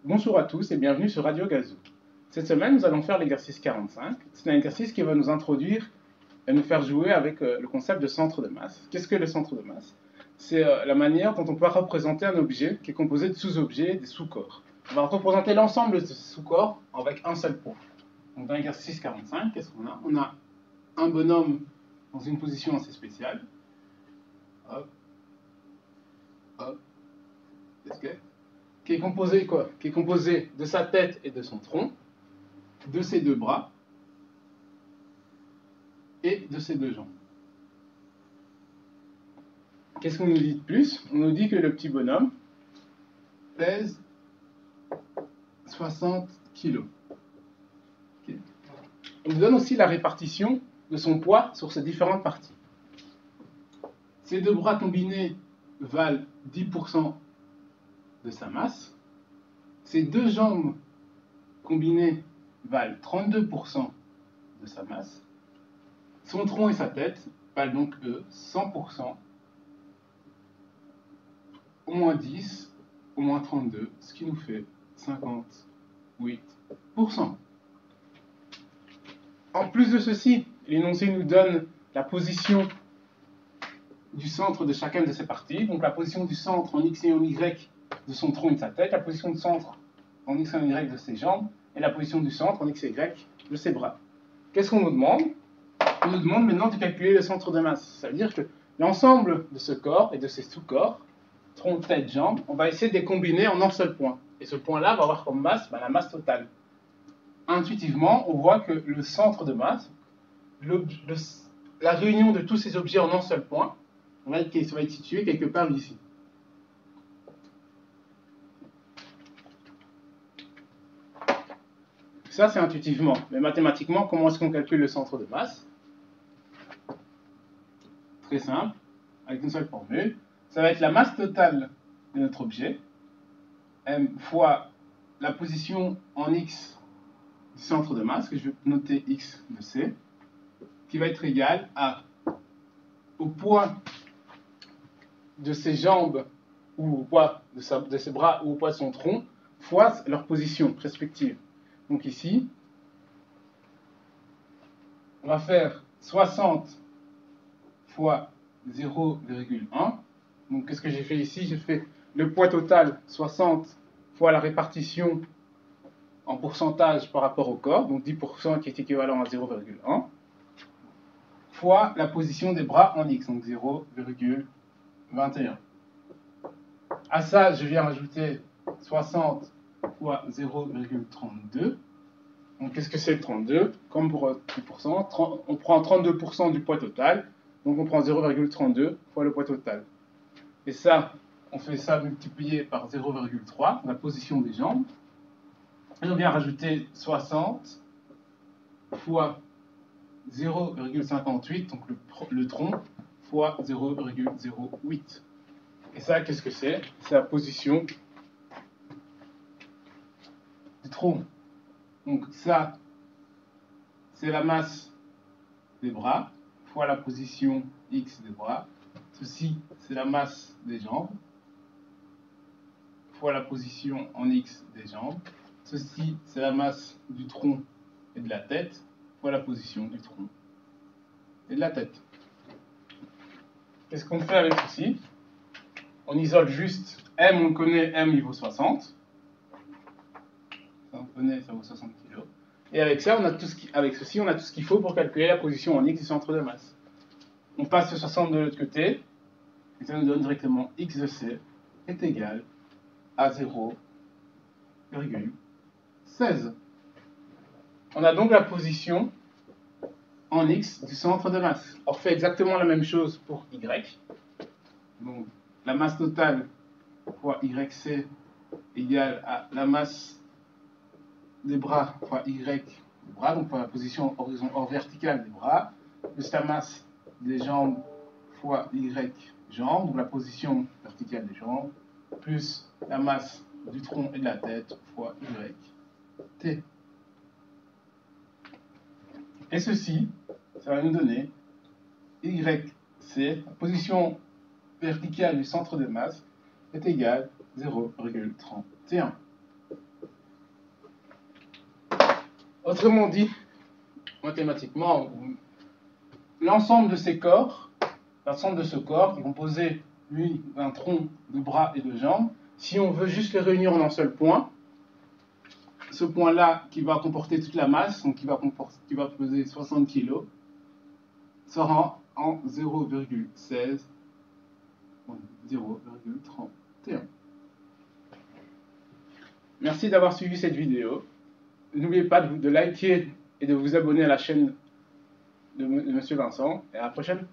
Bonjour à tous et bienvenue sur Radio Gazou. Cette semaine, nous allons faire l'exercice 45. C'est un exercice qui va nous introduire et nous faire jouer avec le concept de centre de masse. Qu'est-ce que le centre de masse? C'est la manière dont on peut représenter un objet qui est composé de sous-objets et des sous-corps. On va représenter l'ensemble de ces sous-corps avec un seul point. Donc dans l'exercice 45, qu'est-ce qu'on a? On a un bonhomme dans une position assez spéciale. Hop. Hop. Qui est composé quoi? Qui est composé de sa tête et de son tronc, de ses deux bras et de ses deux jambes. Qu'est-ce qu'on nous dit de plus? On nous dit que le petit bonhomme pèse 60 kg. Okay. On nous donne aussi la répartition de son poids sur ces différentes parties. Ces deux bras combinés valent 10% de sa masse. Ces deux jambes combinées valent 32% de sa masse. Son tronc et sa tête valent donc, eux, 100%, au moins 10, au moins 32, ce qui nous fait 58%. En plus de ceci, l'énoncé nous donne la position du centre de chacune de ces parties, donc la position du centre en X et en Y de son tronc et de sa tête, la position du centre en X et en Y de ses jambes, et la position du centre en X et Y de ses bras. Qu'est-ce qu'on nous demande? On nous demande maintenant de calculer le centre de masse. Ça veut dire que l'ensemble de ce corps et de ses sous-corps, tronc, tête, jambes, on va essayer de les combiner en un seul point. Et ce point-là va avoir comme masse la masse totale. Intuitivement, on voit que le centre de masse, la réunion de tous ces objets en un seul point, ça va être situé quelque part ici. Ça, c'est intuitivement. Mais mathématiquement, comment est-ce qu'on calcule le centre de masse? Très simple, avec une seule formule. Ça va être la masse totale de notre objet, m fois la position en x du centre de masse, que je vais noter x de c, qui va être égal au poids de ses jambes, ou au poids de ses bras, ou au poids de son tronc, fois leur position respective. Donc ici, on va faire 60 fois 0,1. Donc qu'est-ce que j'ai fait ici? J'ai fait le poids total, 60 fois la répartition en pourcentage par rapport au corps, donc 10% qui est équivalent à 0,1, fois la position des bras en x, donc 0,21. À ça, je viens rajouter 60 fois 0,32. Donc qu'est-ce que c'est le 32? Comme pour 10%, on prend 32% du poids total, donc on prend 0,32 fois le poids total. Et ça, on fait ça multiplié par 0,3, la position des jambes. Et on vient rajouter 60 fois 0,58, donc le tronc, fois 0,08. Et ça, qu'est-ce que c'est? C'est la position du tronc. Donc ça, c'est la masse des bras, fois la position X des bras. Ceci, c'est la masse des jambes, fois la position en X des jambes. Ceci, c'est la masse du tronc et de la tête, fois la position du tronc et de la tête. Qu'est-ce qu'on fait avec ceci? On isole juste M, on connaît, M il vaut 60. Ça, on connaît, ça vaut 60 kg. Et avec ça, avec ceci, on a tout ce qu'il faut pour calculer la position en X du centre de masse. On passe le 60 de l'autre côté, et ça nous donne directement X de C est égal à 0,16. On a donc la position en X du centre de masse. On fait exactement la même chose pour Y. Donc, la masse totale fois YC égale à la masse des bras fois Y des bras, donc fois la position verticale des bras, plus la masse des jambes fois Y jambes, donc la position verticale des jambes, plus la masse du tronc et de la tête fois Y T. Et ceci, ça va nous donner YC, la position verticale du centre de masse, est égale à 0,31. Autrement dit, mathématiquement, l'ensemble de ces corps, l'ensemble de ce corps qui est composé, lui, d'un tronc, de bras et de jambes, si on veut juste les réunir en un seul point, ce point-là qui va comporter toute la masse, donc qui va peser 60 kg, sera en 0,16 ou 0,31. Merci d'avoir suivi cette vidéo. N'oubliez pas de liker et de vous abonner à la chaîne de M. Vincent. Et à la prochaine.